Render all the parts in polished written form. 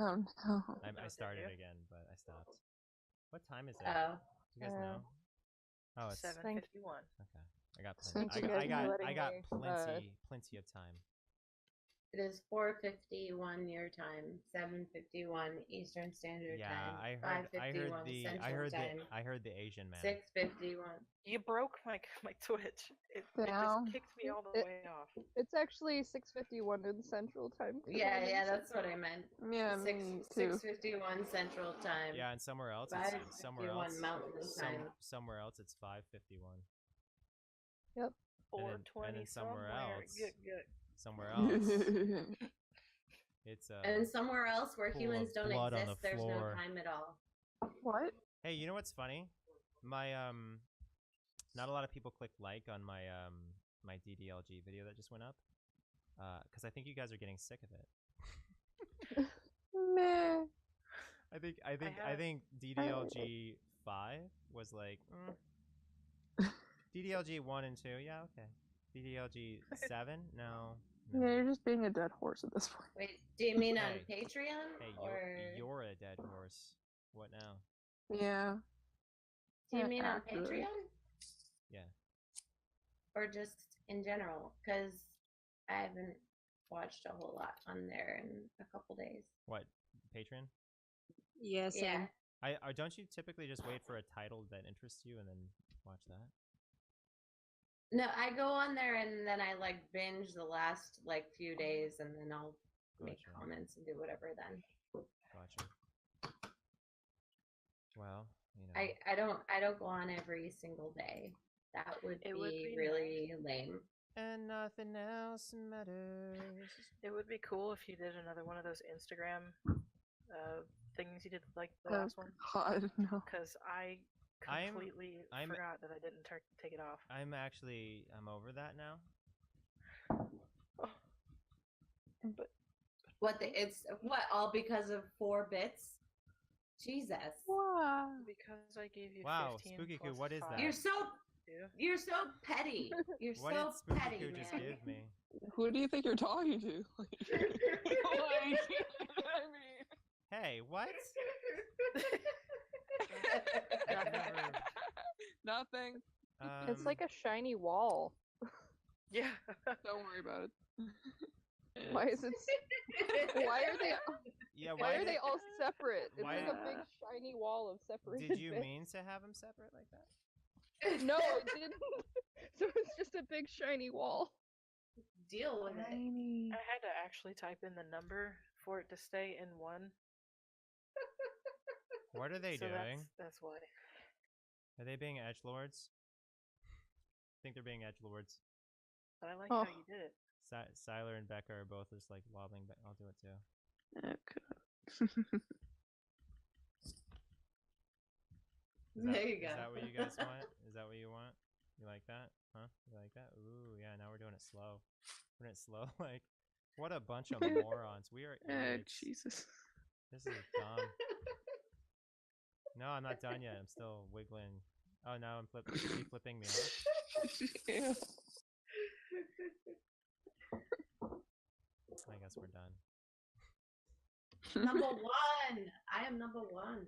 Oh no. I started again, but I stopped. What time is it? Oh. Do you guys know? Oh, it's 7:51. okay. I got plenty. Thank you guys for letting I got me, plenty of time. It is 4:51 your time, 7:51 Eastern Standard Time. I heard the Asian man. 6:51. You broke my Twitch. It Yeah. just kicked me all the way off. It's actually 6:51 in Central Time. Yeah, that's what I meant. Yeah, me too. 6:51 Central Time. Yeah, and somewhere else Mountain Time. somewhere else it's 5:51. Yep. 4:20 and then somewhere else. Good. Somewhere else. It's and somewhere else where humans don't exist, there's no time at all. What? Hey, you know what's funny? My not a lot of people clicked like on my my DDLG video that just went up. Because I think you guys are getting sick of it. Meh. I think DDLG 5 was like DDLG 1 and 2, yeah, okay. DDLG 7? No. Yeah, you're just being a dead horse at this point. Wait, do you mean on Patreon? Hey, or... you're a dead horse. What now? Yeah. Do you mean on Patreon? Yeah. Or just in general? Because I haven't watched a whole lot on there in a couple days. What? Patreon? Yes. Yeah. Don't you typically just wait for a title that interests you and then watch that? No, I go on there and then I like binge the last like few days and then I'll make comments and do whatever then. Gotcha. Well, you know. I don't go on every single day. That would be really lame. And nothing else matters. It would be cool if you did another one of those Instagram things you did like the last one. God, no. Because I completely forgot that I didn't take it off. I'm over that now. But it's all because of 4 bits? Jesus. Wow. Because I gave you 15 Spooky plus Coo, what is 5. that? You're so petty. You're what so did Spooky petty, Coo man. just give me? Who do you think you're talking to? I mean. Hey, what? Nothing. It's like a shiny wall. Yeah. Don't worry about it. Why is it? Why are they? Yeah. Why are they all separate? It's why- like a big shiny wall of separation. Did you mean to have them separate like that? No, it didn't. So it's just a big shiny wall. Deal with it. I had to actually type in the number for it to stay in one. What are they doing? That's why. Are they being edgelords? I think they're being edgelords. But I like how you did it. Sylar and Becca are both just like wobbling back. I'll do it too. Okay. There you go. Is that what you guys want? Is that what you want? You like that? Huh? You like that? Ooh, yeah, now we're doing it slow. We're doing it slow. Like, what a bunch of morons. We are idiots. Jesus. This is dumb. No, I'm not done yet. I'm still wiggling. Oh, now I'm flipping me off. Yeah. I guess we're done. Number 1. I am number 1.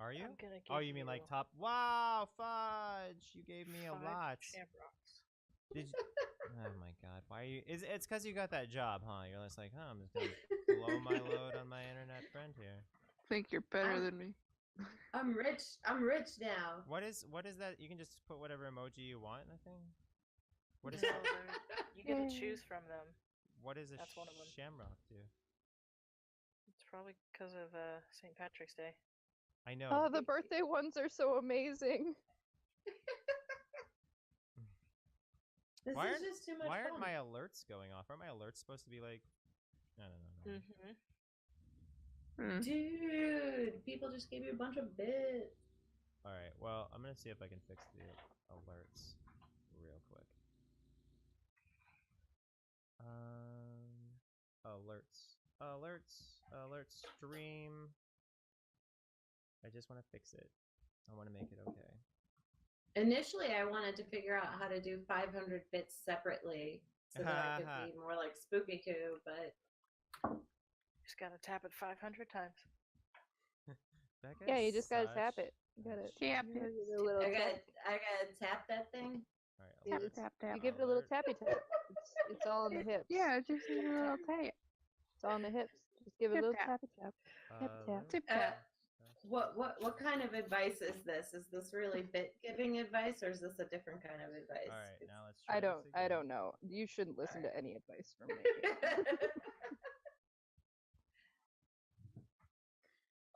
Are you? I'm gonna Oh, give you mean like top? Wow, fudge! You gave me a 5 lot. shamrocks. Did you? Oh my God! Why are you? It's because you got that job, huh? You're just like, huh? I'm just gonna blow my load on my internet friend here. Think you're better than me. I'm rich. I'm rich now. What is that? You can just put whatever emoji you want, I think. What is No, that? you get to choose from them. What is a That's one of them. shamrock do? It's probably because of St. Patrick's Day. I know. Oh, the birthday ones are so amazing. This why is just too much Why fun. aren't my alerts going off? Aren't my alerts supposed to be like? No. Dude, people just gave you a bunch of bits. All right. Well, I'm gonna see if I can fix the alerts real quick. Alerts, stream. I just want to fix it. I want to make it okay. Initially, I wanted to figure out how to do 500 bits separately so that I could be more like Spooky Coo, but Just gotta tap it 500 times. Becca Yeah, you is just gotta tap such it. You gotta, Tap you gotta it. give it a little I tap. gotta tap that thing. All right, Yeah, alert. it's- Tap, tap. You give it a little Alert. tappy tap. It's all in the hips. Yeah, just a little tap. It's all in the hips. Just give it a Tip little tap. tappy tap. Tap tap. Alert. Tip Uh, tap. what kind of advice is this? Is this really bit giving advice, or is this a different kind of advice? All right, now let's try I this I again. don't know. You shouldn't listen to any advice from me.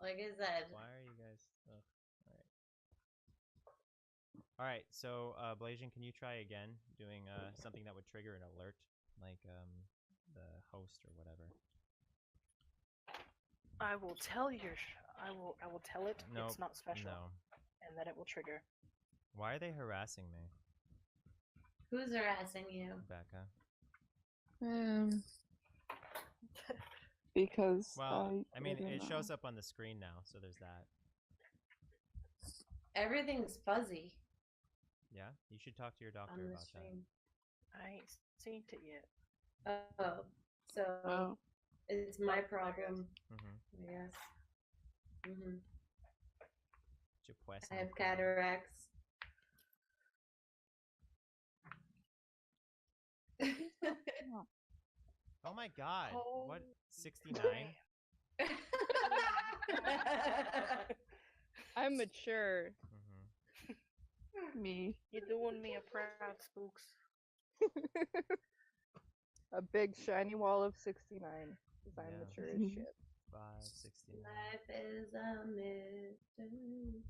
Like I said, Why are you guys? Ugh. All right. So, Blasian, can you try again doing something that would trigger an alert, like the host or whatever? I will tell I will tell it Nope, it's not special, No. and then it will trigger. Why are they harassing me, who's harassing you? Becca? Because Well, I mean, don't it know. shows up on the screen now, so there's that. Everything's fuzzy Yeah, you should talk to your doctor on the about that. stream. I ain't seen it yet. Oh, so Oh, it's my problem, Mm-hmm. I guess. Hmm I have Japuesno. cataracts. Oh my God! What? Oh, 69? I'm mature. Mm-hmm. me. You're doing me a proud, Spooks. A big shiny wall of 69. Because I'm Yeah. mature as shit. 569. Life is a mystery.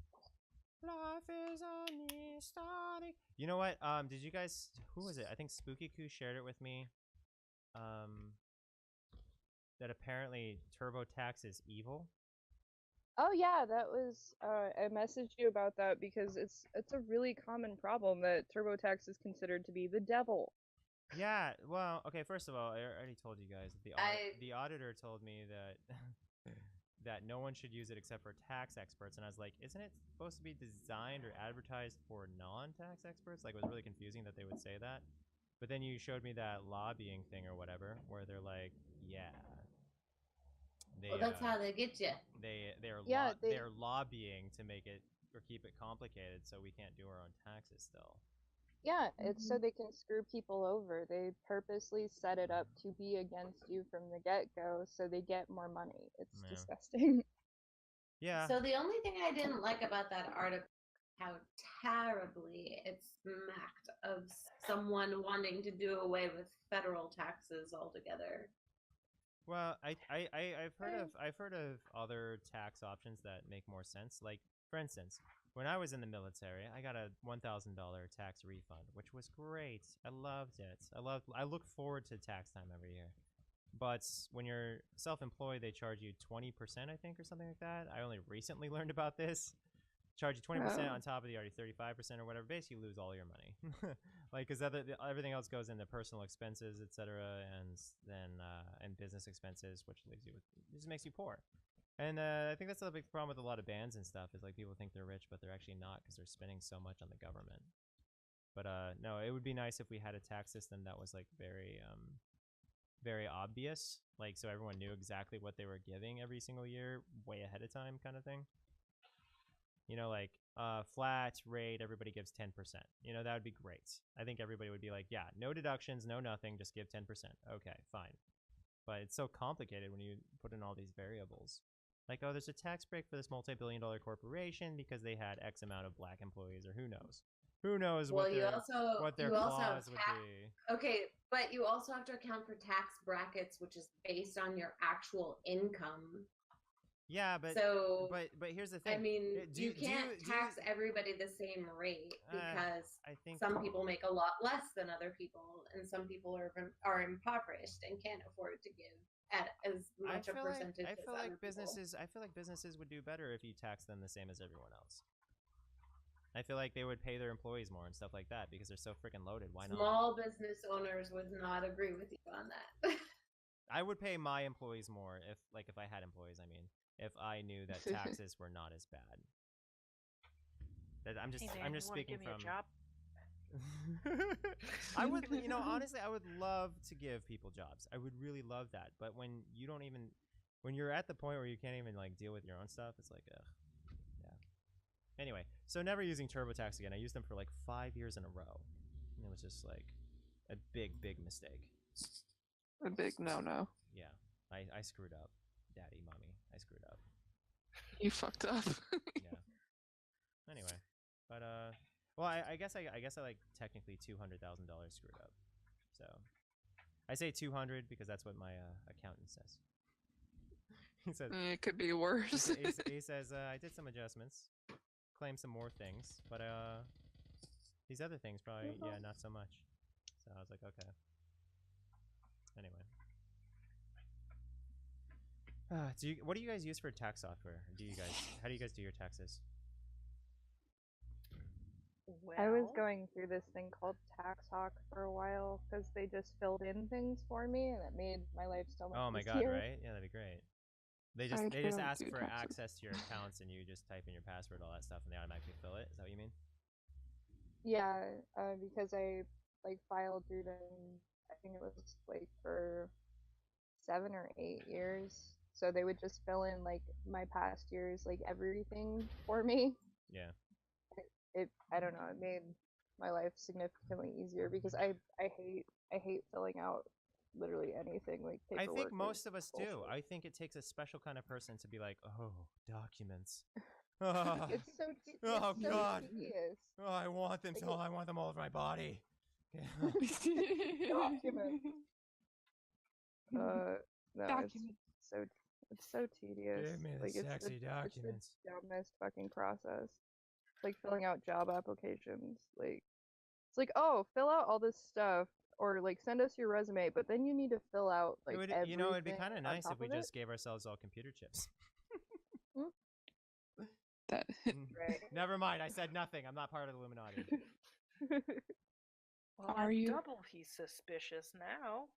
Life is a mystery. You know what? Did you guys? Who was it? I think Spooky Coo shared it with me. That apparently Turbotax is evil. Oh yeah, that was I messaged you about that because it's a really common problem that TurboTax is considered to be the devil. Yeah. Well, okay. First of all, I already told you guys that the auditor told me that that no one should use it except for tax experts, and I was like, isn't it supposed to be designed or advertised for non-tax experts? Like, it was really confusing that they would say that. But then you showed me that lobbying thing or whatever, where they're like, yeah. They, Well, that's how they get you. They're lobbying to make it or keep it complicated so we can't do our own taxes still. Yeah, it's so they can screw people over. They purposely set it up to be against you from the get-go so they get more money. It's Yeah. disgusting. Yeah. So the only thing I didn't like about that article, how terribly it smacked of someone wanting to do away with federal taxes altogether. Well, I've heard of other tax options that make more sense. Like, for instance, when I was in the military, I got a $1,000 tax refund, which was great. I loved it. I look forward to tax time every year. But when you're self-employed, they charge you 20%, I think, or something like that. I only recently learned about this. Charge you 20% on top of the already 35% or whatever. Basically, you lose all your money. Like, because everything else goes into personal expenses, etc., and business expenses, which leaves you with, just makes you poor. And I think that's a big problem with a lot of bans and stuff. Is like people think they're rich, but they're actually not because they're spending so much on the government. But no, it would be nice if we had a tax system that was like very obvious, like so everyone knew exactly what they were giving every single year, way ahead of time, kind of thing. You know, like flat rate, everybody gives 10%. You know, that would be great. I think everybody would be like, yeah, no deductions, no nothing, just give 10%. Okay, fine. But it's so complicated when you put in all these variables. Like, oh, there's a tax break for this multi-billion-dollar corporation because they had X amount of black employees, or who knows? Who knows what their clause would be. Okay, but you also have to account for tax brackets, which is based on your actual income. Yeah, but so but here's the thing. I mean, you can't tax everybody the same rate because I think some people make a lot less than other people, and some people are impoverished and can't afford to give at as much a percentage as other people. I feel like businesses would do better if you tax them the same as everyone else. I feel like they would pay their employees more and stuff like that because they're so freaking loaded. Why not? Small business owners would not agree with you on that. I would pay my employees more if I had employees. I mean, if I knew that taxes were not as bad. I'm just speaking from. Me a job? I would, honestly, I would love to give people jobs. I would really love that. But when you don't even, when you're at the point where you can't even like deal with your own stuff, it's like, ugh. Yeah. Anyway, so never using TurboTax again. I used them for like 5 years in a row, and it was just like a big, big mistake. A big no-no. Yeah, I screwed up, Daddy, Mommy. I screwed up. You fucked up. Yeah. Anyway, but well, I guess I like technically $200,000 screwed up. So I say 200 because that's what my accountant says. He says It could be worse. he says I did some adjustments, claimed some more things, but these other things probably not so much. So I was like, okay. Anyway. What do you guys use for tax software? How do you guys do your taxes? Well, I was going through this thing called Tax Hawk for a while because they just filled in things for me and it made my life so much easier. Oh my god, right? Yeah, that'd be great. They just don't ask do for taxes. access to your accounts and you just type in your password, all that stuff, and they automatically fill it. Is that what you mean? Yeah, because I like filed through them. I think it was like for 7 or 8 years. So they would just fill in like my past years, like everything for me. Yeah. I don't know, it made my life significantly easier because I hate filling out literally anything like I paperwork. think most of us do. bullshit. I think it takes a special kind of person to be like, oh, documents. It's so Oh, so God. tedious. Oh, I want them all. I want them all over my body. Documents. No, Documents. it's so tedious. Give me the like sexy it's documents. the dumbest fucking process. It's like filling out job applications. Like it's like, oh, fill out all this stuff or like send us your resume, but then you need to fill out like You know, it'd be everything kind of on nice top if we of it. just gave ourselves all computer chips. That Right. Never mind. I said nothing. I'm not part of the Illuminati. well, Are I'm you? double suspicious now.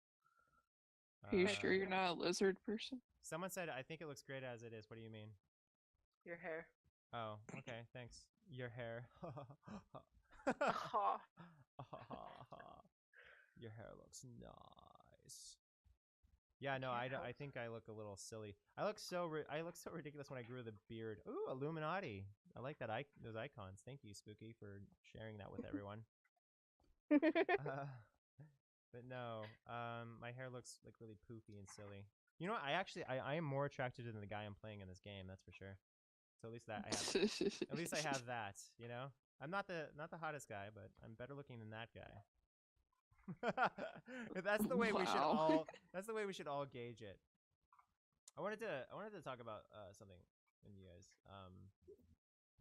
Are you sure you're not a lizard person? Someone said, I think it looks great as it is. What do you mean? Your hair. Oh, okay. Thanks. Your hair. Ha. Your hair looks nice. Yeah, no, I think I look a little silly. I look so ridiculous when I grew the beard. Ooh, Illuminati. I like that those icons. Thank you, Spooky, for sharing that with everyone. But no, my hair looks like really poofy and silly. You know what? I am more attracted to the guy I'm playing in this game. That's for sure. So at least I have that. You know, I'm not the hottest guy, but I'm better looking than that guy. That's the way we should all. That's the way we should all gauge it. I wanted to talk about something with you guys.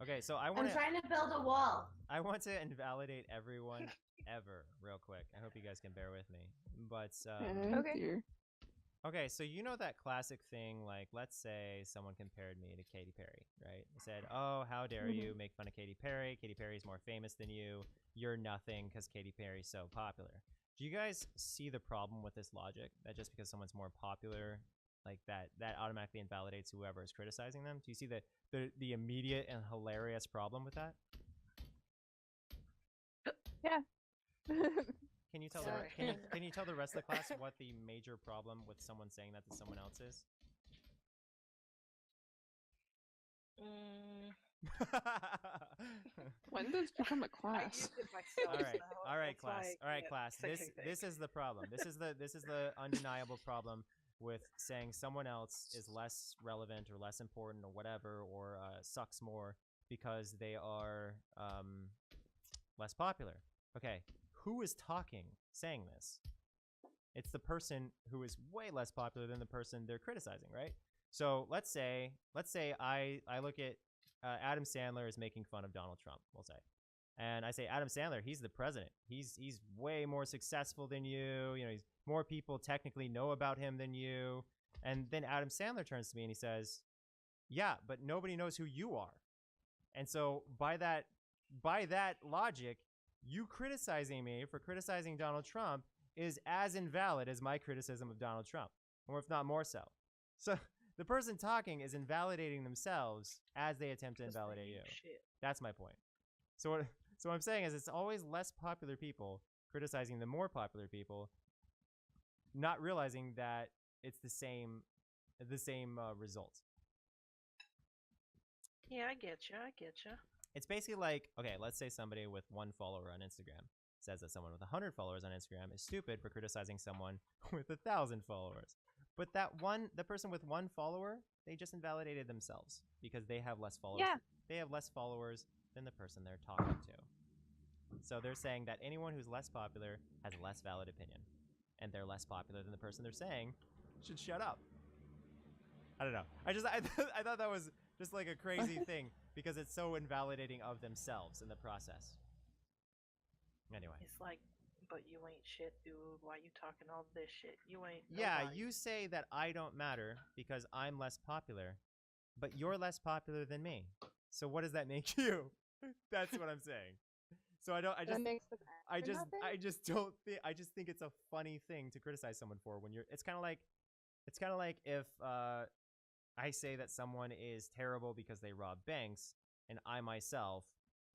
Okay, so I'm trying to build a wall. I want to invalidate everyone ever real quick. I hope you guys can bear with me. But Okay. Dear. okay, so you know that classic thing, like let's say someone compared me to Katy Perry, right? They said, "Oh, how dare you make fun of Katy Perry? Katy Perry's more famous than you. You're nothing because Katy Perry's so popular." Do you guys see the problem with this logic? That just because someone's more popular, like that automatically invalidates whoever is criticizing them? Do you see the immediate and hilarious problem with that? Yeah. Can you tell Sorry. can you tell the rest of the class what the major problem with someone saying that to someone else is? When did this become a I class? used it myself. All right, so that's class. why, All right, yeah, class. same This thing. is the problem. This is the undeniable problem with saying someone else is less relevant or less important or whatever or sucks more because they are less popular. Okay, who is saying this? It's the person who is way less popular than the person they're criticizing, right? So let's say I look at Adam Sandler is making fun of Donald Trump, we'll say. And I say, Adam Sandler, he's the president. He's way more successful than you. You know, more people technically know about him than you. And then Adam Sandler turns to me and he says, yeah, but nobody knows who you are. And so by that logic, you criticizing me for criticizing Donald Trump is as invalid as my criticism of Donald Trump, or if not more so. So the person talking is invalidating themselves as they attempt to invalidate you. Shit. That's my point. So what I'm saying is it's always less popular people criticizing the more popular people, not realizing that it's the same result. Yeah, I get you. It's basically like, okay, let's say somebody with 1 follower on Instagram says that someone with 100 followers on Instagram is stupid for criticizing someone with 1,000 followers. But the person with 1 follower, they just invalidated themselves because they have less followers. Yeah. They have less followers than the person they're talking to. So they're saying that anyone who's less popular has less valid opinion, and they're less popular than the person they're saying should shut up. I don't know. I thought that was just like a crazy thing because it's so invalidating of themselves in the process. Anyway. It's like, but you ain't shit, dude. Why you talking all this shit? You ain't. Yeah, nobody. you say that I don't matter because I'm less popular, but you're less popular than me. So what does that make you? That's what I'm saying. So I just think it's a funny thing to criticize someone for when you're. It's kind of like if I say that someone is terrible because they rob banks, and I myself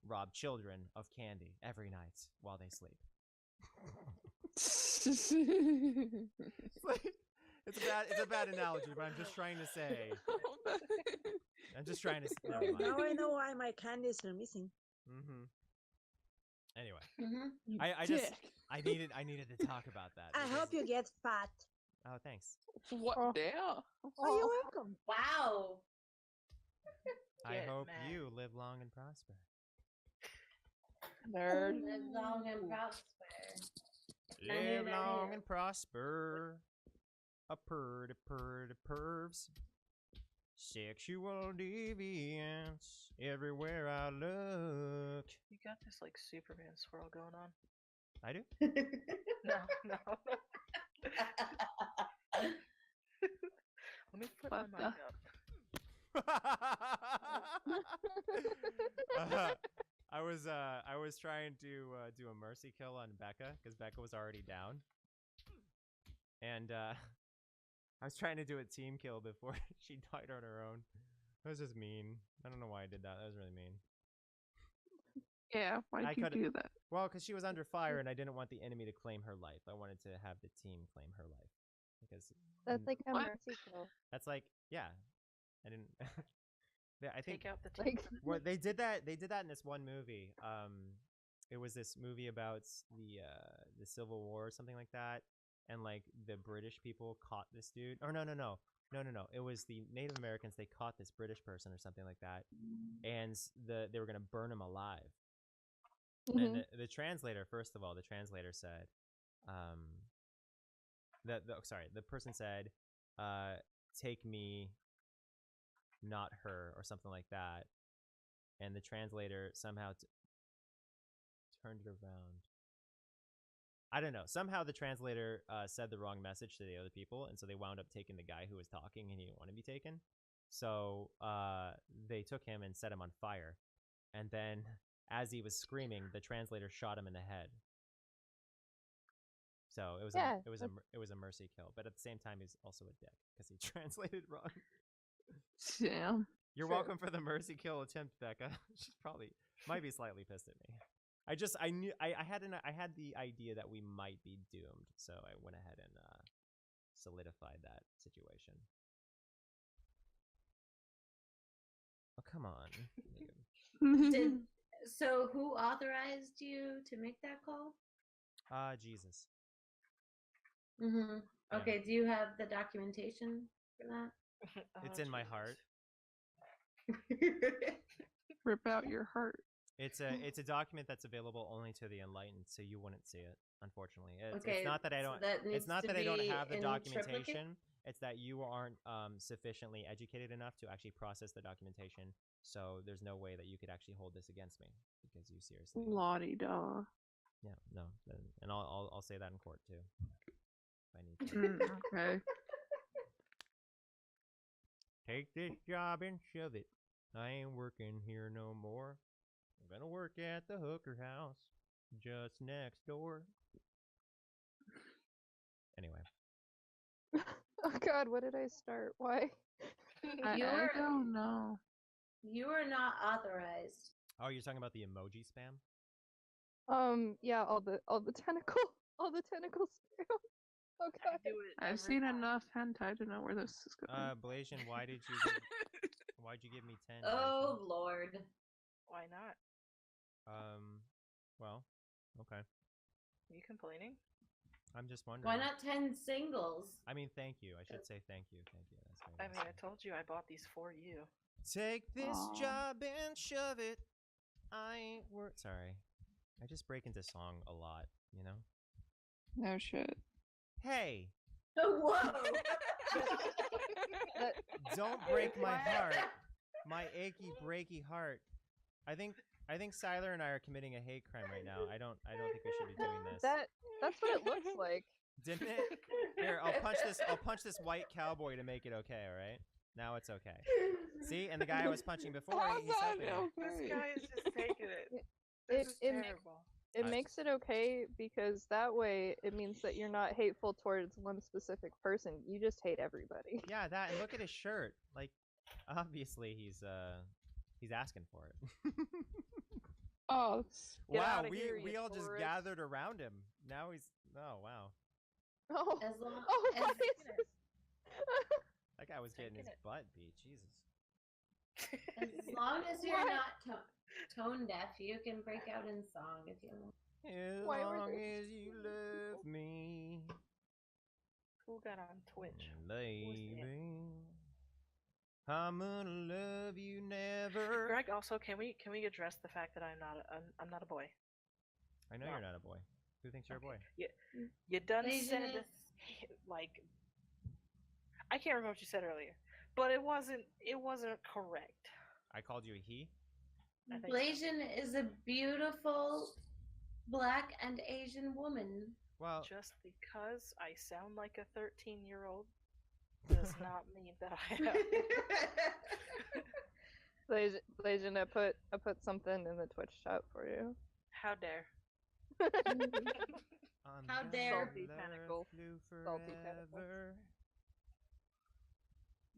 rob children of candy every night while they sleep. It's a bad analogy, but I'm just trying to say. Now I know why my candies are missing. Anyway, Mm-hmm. I needed to talk about that. I hope you get fat. Oh, thanks. What? Oh. Yeah. Oh, you're welcome. Wow. I Get hope mad. you live long and prosper. Nerd. Live long and prosper. Live long and prosper. A purr to pervs. Sexual deviance everywhere I look. You got this like Superman swirl going on. I do? No. Let me put my What mic the- up. I was trying to do a mercy kill on Becca because Becca was already down, and I was trying to do a team kill before she died on her own. That was just mean. I don't know why I did that. That was really mean. Yeah, why did you do that? Well, because she was under fire, and I didn't want the enemy to claim her life. I wanted to have the team claim her life because That's like a What? mercy kill. that's like, yeah. I didn't. Yeah, I think Take out the team. Like, well, they did that in this one movie. It was this movie about the Civil War or something like that, and like the British people caught this dude. Or no. It was the Native Americans. They caught this British person or something like that, and they were gonna burn him alive. And the translator, first of all, the translator said, the person said, take me, not her, or something like that. And the translator somehow turned it around. I don't know. Somehow the translator said the wrong message to the other people, and so they wound up taking the guy who was talking, and he didn't want to be taken. So they took him and set him on fire. And then, as he was screaming, the translator shot him in the head. So it was it was a mercy kill, but at the same time, he's also a dick because he translated wrong. Damn. You're welcome for the mercy kill attempt, Becca. She might be slightly pissed at me. I had the idea that we might be doomed, so I went ahead and solidified that situation. Oh, come on. So who authorized you to make that call? Jesus. Mm-hmm. Yeah. Okay, do you have the documentation for that? It's in my heart. Rip out your heart. It's a document that's available only to the enlightened, so you wouldn't see it, unfortunately. Okay, it's not that I don't. so that It's not needs that to I don't be have the in documentation. triplicate? It's that you aren't sufficiently educated enough to actually process the documentation. So there's no way that you could actually hold this against me because you seriously. La-di-da. Yeah, no, and I'll say that in court too. If I need to. Okay. Take this job and shove it. I ain't working here no more. I'm gonna work at the hooker house just next door. Anyway. oh god, what did I start? Why? I don't know. You are not authorized. Oh, you're talking about the emoji spam? Yeah, all the tentacle spam. Okay. I do it I've every seen time. enough hentai to know where this is going. Blasian, why'd you give me 10? Oh Lord. Why not? Blasian? Well, okay. Are you complaining? I'm just wondering. Why not 10 singles? I mean, thank you. I should say thank you. Thank you. That's very I nice mean, of I you. told you I bought these for you. Take this Aw. job and shove it. I ain't Sorry. I just break into song a lot, you know? No shit. Hey, Whoa! don't break my heart. My achy breaky heart. I think Sylar and I are committing a hate crime right now. I don't think we should be doing this. That's what it looks like. Didn't it? Here, I'll punch this white cowboy to make it okay, alright? Now it's okay. See? And the guy I was punching before, How's he's that helping me. This okay? guy is just taking it. It This is it, ma- terrible. it makes it okay because that way it means that you're not hateful towards one specific person. You just hate everybody. Yeah, that, and look at his shirt. Like, obviously he's asking for it. Oh, Get Wow, outta here, we you all just tourist. gathered around him. Now he's wow. Oh, As long oh, as why is this? That guy was getting his Taking it. butt beat. Jesus. as long as you're What? not tone deaf, you can break out in song if you want. As Why were long there- as you love me, Who got on Twitch? baby, I'm gonna love you never. Greg, also, can we address the fact that I'm not a boy? I know No. you're not a boy. Who thinks you're a boy? You done Asian said is- like I can't remember what you said earlier, but it wasn't correct. I called you a he. I think so. Blasian is a beautiful black and Asian woman. Well, Just because I sound like a 13-year-old does not mean that I am. Blasian, I put something in the Twitch chat for you. How dare? I'm How gonna dare. Salty love tentacle. you Salty tentacle. forever.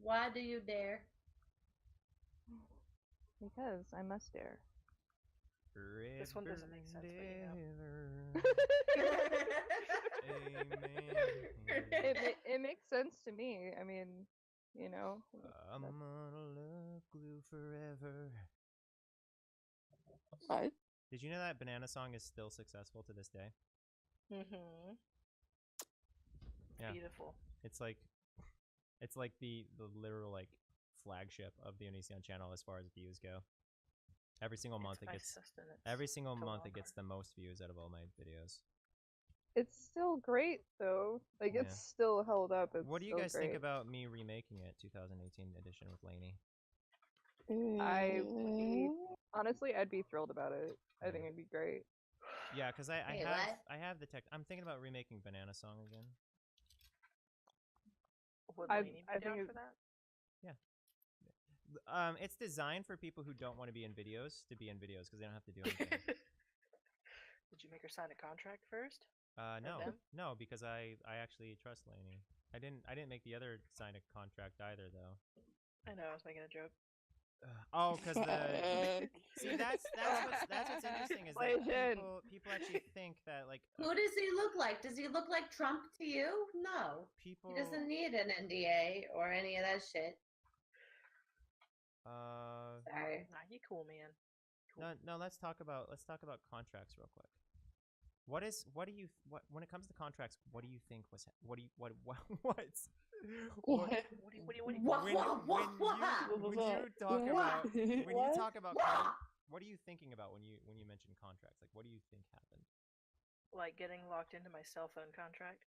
Why do you dare? Because I must dare. This one doesn't make sense, but Amen. It makes sense to me. I mean, you know. I'm gonna love glue forever. What? Did you know that banana song is still successful to this day? Mm-hmm. Yeah. Beautiful. It's like the literal like flagship of the Onision channel as far as views go. Every single month It's it my gets sustenance every single to month walk it gets the most views out of all my videos. It's still great though. Like Yeah. it's still held up. It's What do you still guys great. think about me remaking it 2018 edition with Lainey? I would be honestly, I'd be thrilled about it. I think it'd be great. Yeah, because I Wait, have what? I have the tech. I'm thinking about remaking Banana Song again. Would I Lainey be think down it- for that? It's designed for people who don't want to be in videos to be in videos because they don't have to do anything. Did you make her sign a contract first? No, them? no, because I actually trust Lainey. I didn't make the other sign a contract either though. I know, I was making a joke. Oh, because the see that's what's interesting is that Blasian. people actually think that like Who does he look like? Does he look like Trump to you? No. people He doesn't need an NDA or any of that shit. Sorry. Nah, you cool, man. No, let's talk about contracts real quick. What do you when it comes to contracts? What do you think was what do you what What? What do you Wah, when wah, wah, wah. you talk Wah. about when you What? talk about Wah. what are you thinking about when you mention contracts? Like what do you think happened? like getting locked into my cell phone contract?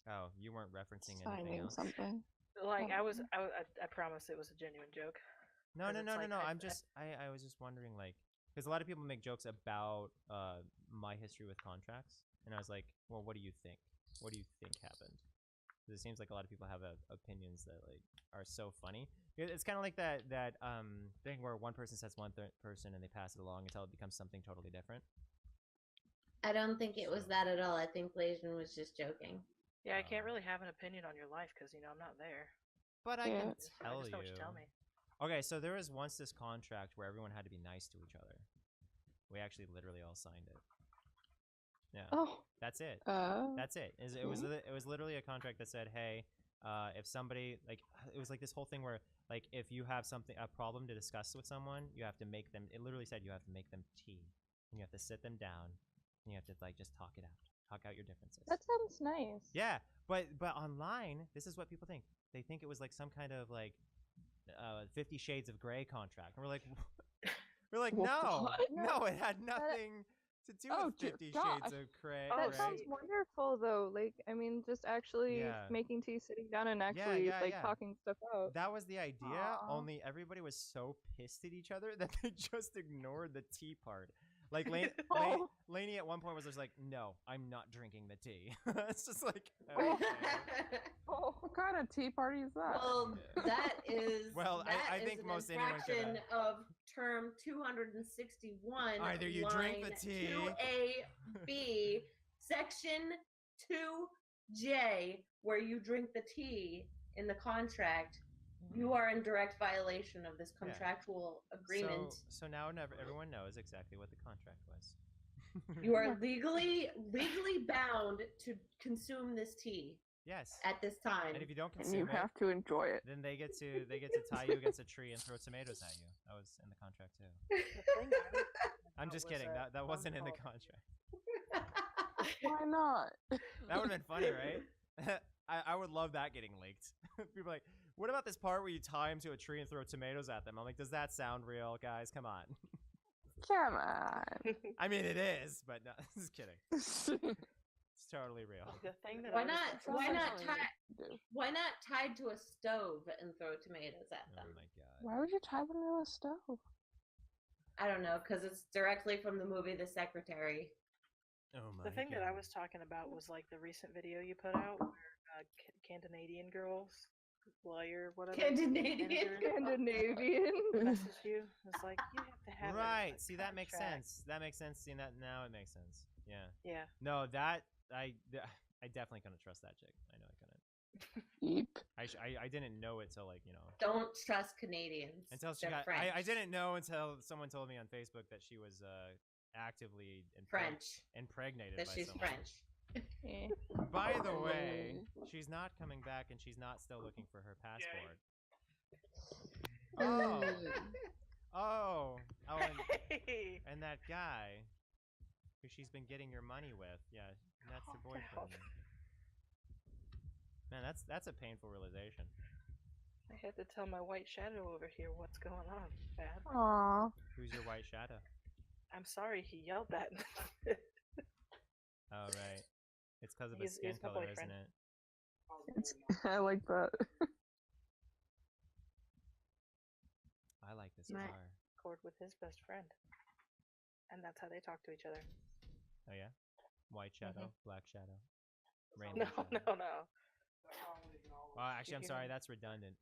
Oh, you weren't referencing anything Signing else. something. Like Oh. I promise it was a genuine joke. No, 'Cause no, it's no, no, like no. I- I was just wondering like because a lot of people make jokes about my history with contracts, and I was like, well, what do you think? What do you think happened? 'Cause it seems like a lot of people have opinions that like are so funny. It's kind of like that thing where one person says one person and they pass it along until it becomes something totally different. I don't think it was that at all. I think Blasian was just joking. Yeah, I can't really have an opinion on your life because I'm not there. But I Yeah. can I tell just know what you. you tell me. Okay, so there was once this contract where everyone had to be nice to each other. We actually literally all signed it. Yeah. Oh. That's it. That's it. It was literally a contract that said, hey, if somebody like it was like this whole thing where like if you have a problem to discuss with someone, you have to make them. It literally said you have to make them tea, and you have to sit them down, and you have to like just talk out your differences. That sounds nice. Yeah, but online, this is what people think. They think it was like some kind of like 50 Shades of Grey contract, and we're like, no, it had nothing to do with 50 Shades of Grey. That sounds wonderful, though. Like, I mean, just actually making tea, sitting down, and actually talking stuff out. That was the idea. Only everybody was so pissed at each other that they just ignored the tea part. Like Lainey at one point was just like, "No, I'm not drinking the tea." It's just like, okay. What kind of tea party is that? Well, that is. Well, I think most anyone could. Of term 261. Either you drink the tea. 2A-B, section 2J, where you drink the tea in the contract. You are in direct violation of this contractual agreement. So now everyone knows exactly what the contract was. You are legally bound to consume this tea. Yes. At this time. And if you don't consume you have to enjoy it. Then they get to tie you against a tree and throw tomatoes at you. That was in the contract too. I'm just kidding. That wasn't in the contract. Why not? That would have been funny, right? I would love that getting leaked. People are like, what about this part where you tie them to a tree and throw tomatoes at them? I'm like, does that sound real, guys? Come on. Come on. I mean, it is, but no, just kidding. It's totally real. The thing that why not tied to a stove and throw tomatoes at them? Oh my god. Why would you tie them to a stove? I don't know, because it's directly from the movie The Secretary. Oh my The thing god. that I was talking about was like the recent video you put out where Canadian girls, lawyer, whatever. Scandinavian message you. It's like you have to have right. See, that makes sense. That makes sense. Seeing that now, it makes sense. Yeah. Yeah. No, that I definitely couldn't trust that chick. I know I couldn't. Yep. I didn't know it till like Don't trust Canadians. Until she got. I didn't know until someone told me on Facebook that she was actively impregnated that by she's someone. French. By the way, she's not coming back, and she's not still looking for her passport. Oh, and that guy who she's been getting your money with, that's her boyfriend. Man, that's a painful realization. I had to tell my white shadow over here what's going on, Bad. Aww. Who's your white shadow? I'm sorry, he yelled that. Oh, right. It's because of his skin color, isn't it? I like that. I like this car. Record with his best friend. And that's how they talk to each other. Oh, yeah? White shadow, black shadow, rainbow No, shadow. no. Well, actually, I'm sorry, that's redundant.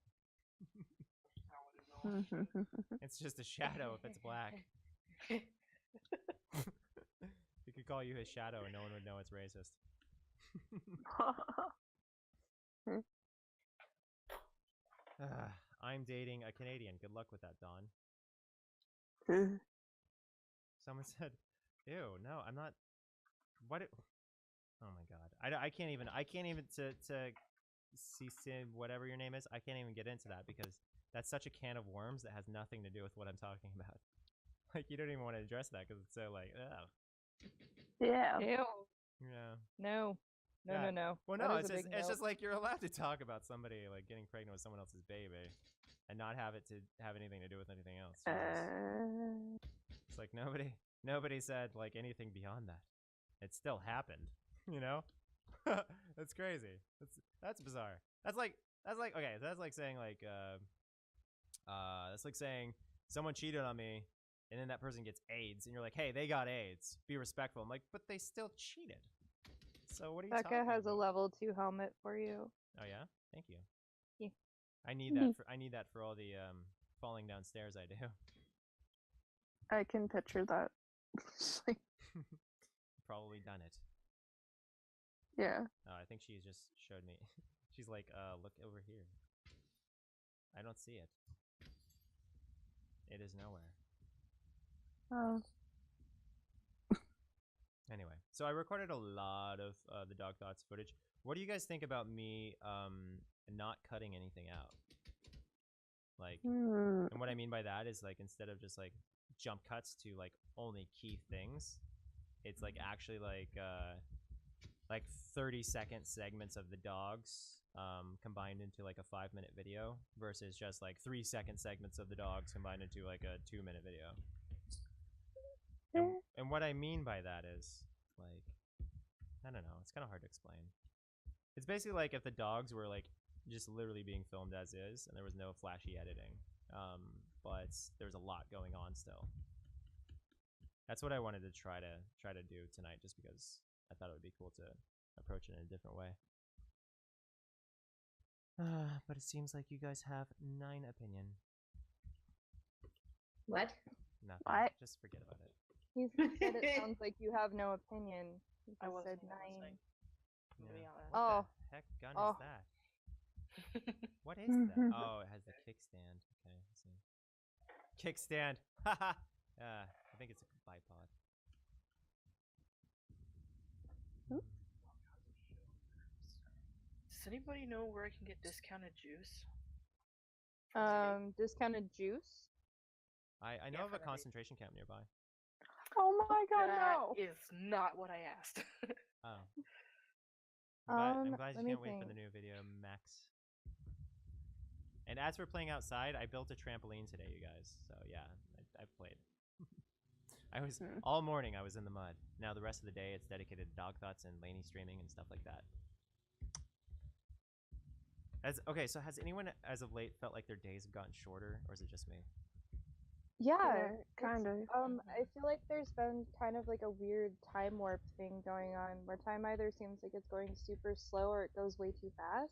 It's just a shadow if it's black. He could call you his shadow and no one would know it's racist. I'm dating a Canadian. Good luck with that, Dawn. Someone said, "Ew, no, I'm not." What? Oh my god, I can't even to see whatever your name is. I can't even get into that because that's such a can of worms that has nothing to do with what I'm talking about. Like you don't even want to address that because it's so like, oh. Yeah. Ew. Yeah. No. No, Yeah. no, no. Well, That no, is a big it's no. just like you're allowed to talk about somebody like getting pregnant with someone else's baby, and not have it to have anything to do with anything else. It's like nobody said like anything beyond that. It still happened, you know. That's crazy. That's bizarre. That's like okay. That's like saying that's like saying someone cheated on me, and then that person gets AIDS, and you're like, hey, they got AIDS. Be respectful. I'm like, but they still cheated. So what are you Becca talking has a about? level 2 helmet for you. Oh yeah, thank you. Yeah. I need that. I need that for all the falling down stairs I do. I can picture that. Probably done it. Yeah. I think she just showed me. She's like, look over here. I don't see it. It is nowhere. Oh. Anyway, so I recorded a lot of the dog thoughts footage. What do you guys think about me not cutting anything out? Like, and what I mean by that is like instead of just like jump cuts to like only key things, it's like actually like 30-second segments of the dogs combined into like a 5-minute video versus just like 3-second segments of the dogs combined into like a 2-minute video. And what I mean by that is, like, I don't know, it's kind of hard to explain. It's basically like if the dogs were like just literally being filmed as is and there was no flashy editing, but there's a lot going on still. That's what I wanted to try to do tonight, just because I thought it would be cool to approach it in a different way. But it seems like you guys have 9 opinion. What? Nothing. What? Just forget about it. He said it sounds like you have no opinion. He I just wasn't said even 9. listening, to be honest. What the heck gun is that? What is that? Oh, it has the kickstand. Okay, let's see. Kickstand. Haha. I think it's a bipod. Does anybody know where I can get discounted juice? Discounted juice? I know Yeah, of a for the concentration camp nearby. Oh my god, That no! is not what I asked. Oh. I'm glad let you me can't wait for the think. new video, Max. And as for playing outside, I built a trampoline today, you guys. So yeah, I've played. I was all morning. I was in the mud. Now the rest of the day, it's dedicated to dog thoughts and Lainey streaming and stuff like that. Okay, so has anyone as of late felt like their days have gotten shorter, or is it just me? Yeah, kind of. I feel like there's been kind of like a weird time warp thing going on, where time either seems like it's going super slow or it goes way too fast.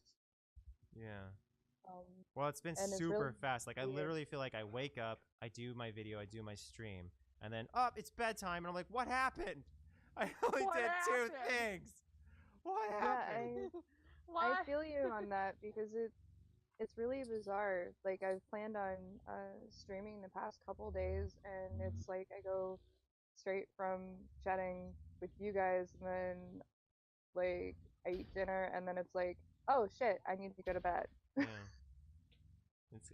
Yeah. Well, it's been and it's super really fast. Like, I weird. literally feel like I wake up, I do my video, I do my stream, and then, oh, it's bedtime, and I'm like, what happened? I only What did happened? 2 things. What Yeah, happened? I feel you on that because it's really bizarre. Like I've planned on streaming the past couple days, and it's like I go straight from chatting with you guys, and then like I eat dinner, and then it's like, oh shit, I need to go to bed. Yeah.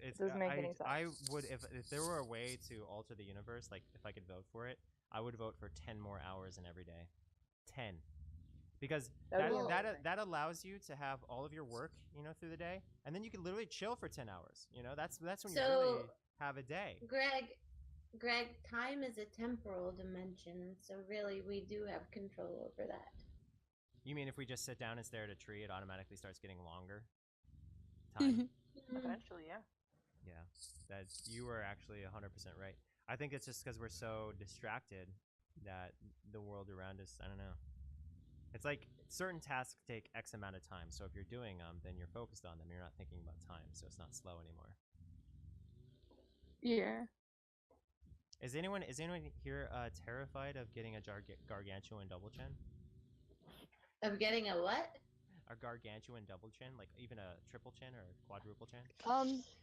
It doesn't make any sense. I would, if there were a way to alter the universe, like if I could vote for it, I would vote for 10 more hours in every day. 10. Because that allows you to have all of your work, you know, through the day, and then you can literally chill for 10 hours. You know, that's when you really have a day. Greg, time is a temporal dimension, so really we do have control over that. You mean if we just sit down and stare at a tree, it automatically starts getting longer? Time? Eventually, yeah. Yeah, you were actually 100% right. I think it's just because we're so distracted that the world around us, I don't know. It's like certain tasks take X amount of time, so if you're doing them, then you're focused on them. You're not thinking about time, so it's not slow anymore. Yeah. Is anyone here terrified of getting a gargantuan double chin? Of getting a what? A gargantuan double chin, like even a triple chin or a quadruple chin?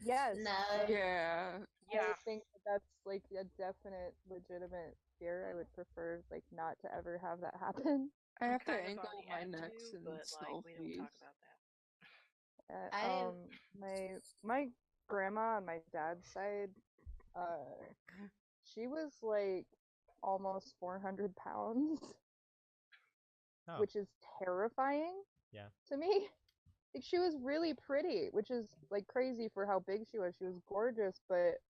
Yes. No. Yeah. I think that's like a definite, legitimate fear. I would prefer like not to ever have that happen. I have to Kind of angle already my had neck to, since but like we don't Snow talk about that. My grandma on my dad's side, she was like almost 400 pounds, which is terrifying. Yeah. To me, like she was really pretty, which is like crazy for how big she was. She was gorgeous, but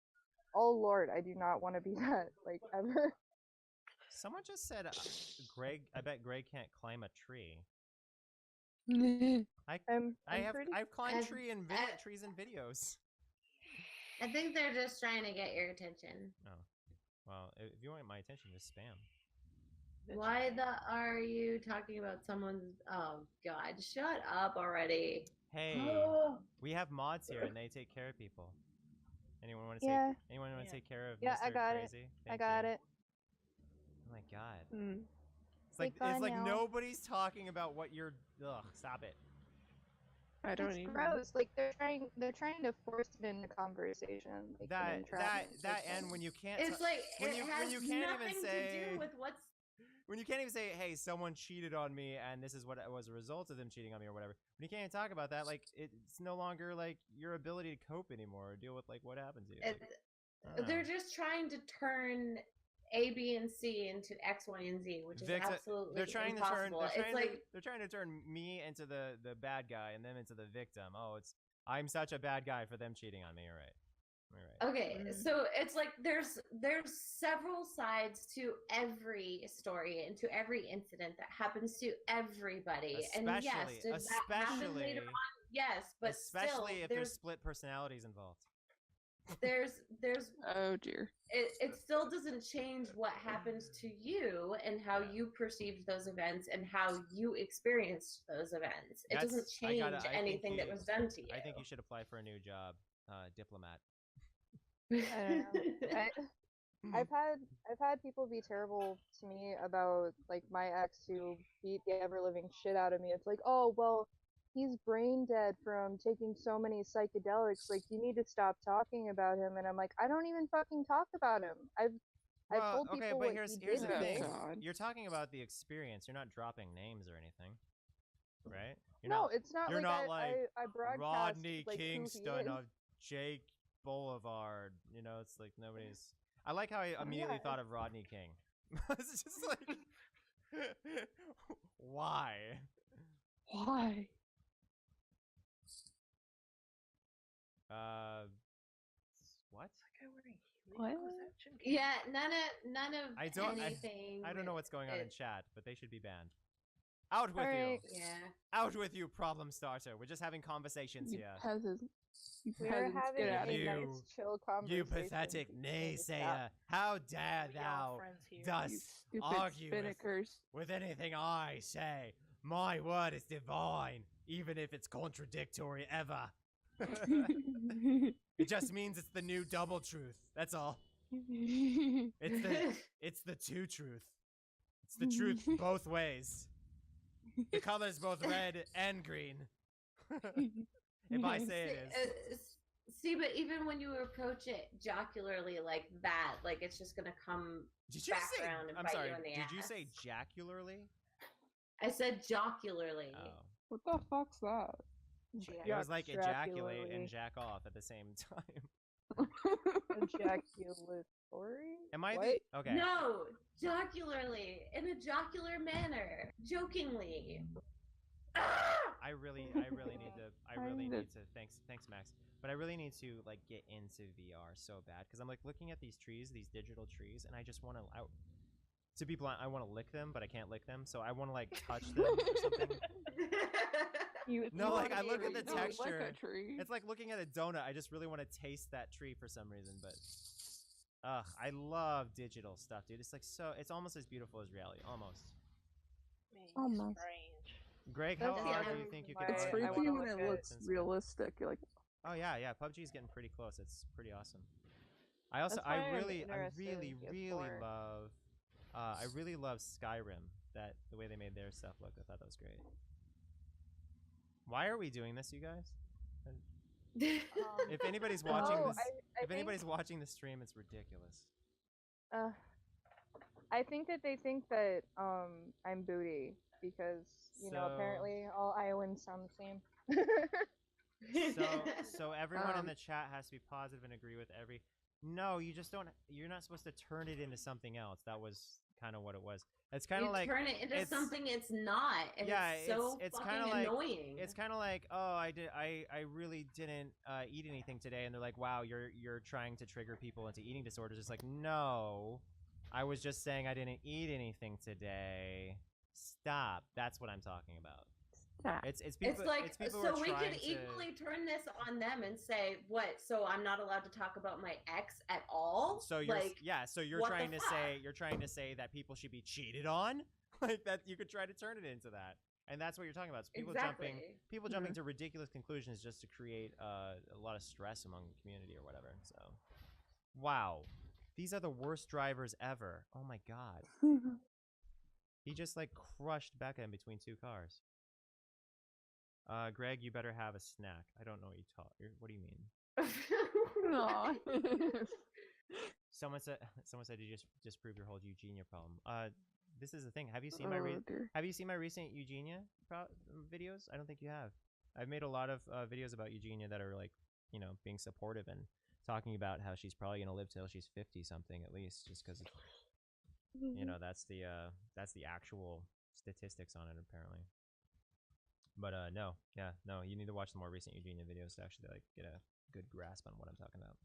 oh lord, I do not want to be that like ever. Someone just said, Greg. I bet Greg can't climb a tree. I've climbed trees in videos. I think they're just trying to get your attention. Oh, well, if you want my attention, just spam. Why are you talking about someone's? Oh God, shut up already. Hey, we have mods here, and they take care of people. Anyone want to take care of Mr. I got Crazy? it. I got it. Oh my God. It's Take like now. nobody's talking about what you're. Ugh, stop it. I don't It's even. gross. Like they're trying to force it into conversation. Like, that and when you can't. It's like when it you has can't even nothing say. to do with what's when you can't even say, hey, someone cheated on me and this is what was a result of them cheating on me or whatever. When you can't even talk about that, like it's no longer like your ability to cope anymore or deal with like what happened to you. Like, They're just trying to turn A, B, and C into X, Y, and Z, which is absolutely impossible. They're trying to turn me into the bad guy and them into the victim. Oh, I'm such a bad guy for them cheating on me. All right. Okay, so it's like there's several sides to every story and to every incident that happens to everybody. And yes, did that happen later on? Yes, but especially still, if there's split personalities involved. There's oh dear. It still doesn't change what happens to you and how you perceived those events and how you experienced those events. It doesn't change anything that was done to you. I think you should apply for a new job, diplomat. I don't know. I've had people be terrible to me about like my ex who beat the ever living shit out of me. It's like, oh well, he's brain dead from taking so many psychedelics. Like you need to stop talking about him. And I'm like, I don't even fucking talk about him. I've told people what here's he did the to thing. me. You're talking about the experience. You're not dropping names or anything, right? It's not. You're like not I broadcast Rodney like, Kingston of Jake Boulevard. You know, it's like nobody's. I like how I immediately thought of Rodney King. It's just like, why? Why? What? What? Yeah, none of anything. I don't know what's going on in chat, but they should be banned. Out with you! Yeah. Out with you, problem starter. We're just having conversations You here. peasants. We're having a nice, chill conversation. You pathetic naysayer! How dare thou thus argue with anything I say? My word is divine, even if it's contradictory ever. It just means it's the new double truth. That's all. It's the two truth. It's the truth both ways. The color's both red and green. If I say it is. See, but even when you approach it jocularly like that, like it's just gonna come back around and bite you in the ass. Did you say jacularly? I said jocularly. Oh. What the fuck's that? It was like ejaculate and jack off at the same time. Ejaculatory? Am I okay? No, jocularly, in a jocular manner, jokingly. I really need to. Thanks, Max. But I really need to like get into VR so bad because I'm like looking at these trees, these digital trees, and I just want to. To be blunt, I want to lick them, but I can't lick them, so I want to like touch them or something. I look at the texture. Like a tree. It's like looking at a donut. I just really want to taste that tree for some reason, but I love digital stuff, dude. It's like it's almost as beautiful as reality, almost. Almost. Strange. Greg, how hard do you think you can? It's creepy when it looks realistic. You're like, oh yeah, PUBG's getting pretty close. It's pretty awesome. I really love. I really love Skyrim. The way they made their stuff look. I thought that was great. Why are we doing this, you guys? If anybody's watching this, anybody's watching the stream, it's ridiculous. I think that they think that I'm booty because apparently all Iowans sound the same. So everyone in the chat has to be positive and agree with every. No, you just don't. You're not supposed to turn it into something else. That was kind of what it was. It's kind of like turn it into something it's not. And it's so fucking annoying. It's kind of like, oh, I really didn't eat anything today, and they're like, wow, you're trying to trigger people into eating disorders. It's like, no, I was just saying I didn't eat anything today. Stop. That's what I'm talking about. It's people. It's people so we could equally turn this on them and say, what? So I'm not allowed to talk about my ex at all? So you're trying to say that people should be cheated on, like that. You could try to turn it into that, and that's what you're talking about. So people jumping to ridiculous conclusions just to create a lot of stress among the community or whatever. So, wow, these are the worst drivers ever. Oh my god, he just like crushed Becca in between two cars. Greg, you better have a snack. I don't know what do you mean? no. Someone said you just prove your whole Eugenia problem. This is the thing. Have you seen dear. Have you seen my recent Eugenia videos? I don't think you have. I've made a lot of videos about Eugenia that are like, you know, being supportive and talking about how she's probably gonna live till she's 50 something at least, just because you know that's the actual statistics on it apparently. But no, you need to watch the more recent Eugenia videos to actually like get a good grasp on what I'm talking about.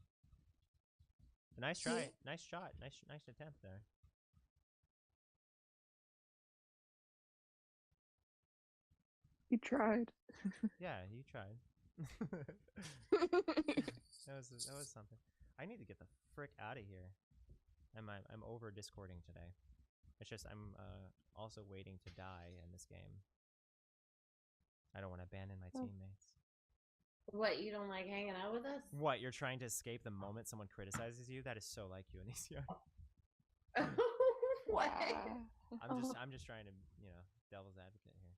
But nice try, nice shot, nice attempt there. You tried. Yeah, you tried. that was something. I need to get the frick out of here. I'm over Discording today. It's just I'm also waiting to die in this game. I don't want to abandon my teammates. What, you don't like hanging out with us? What, you're trying to escape the moment someone criticizes you? That is so like you, Anicia. What? I'm just trying to, you know, devil's advocate here.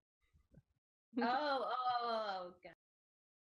Oh, God.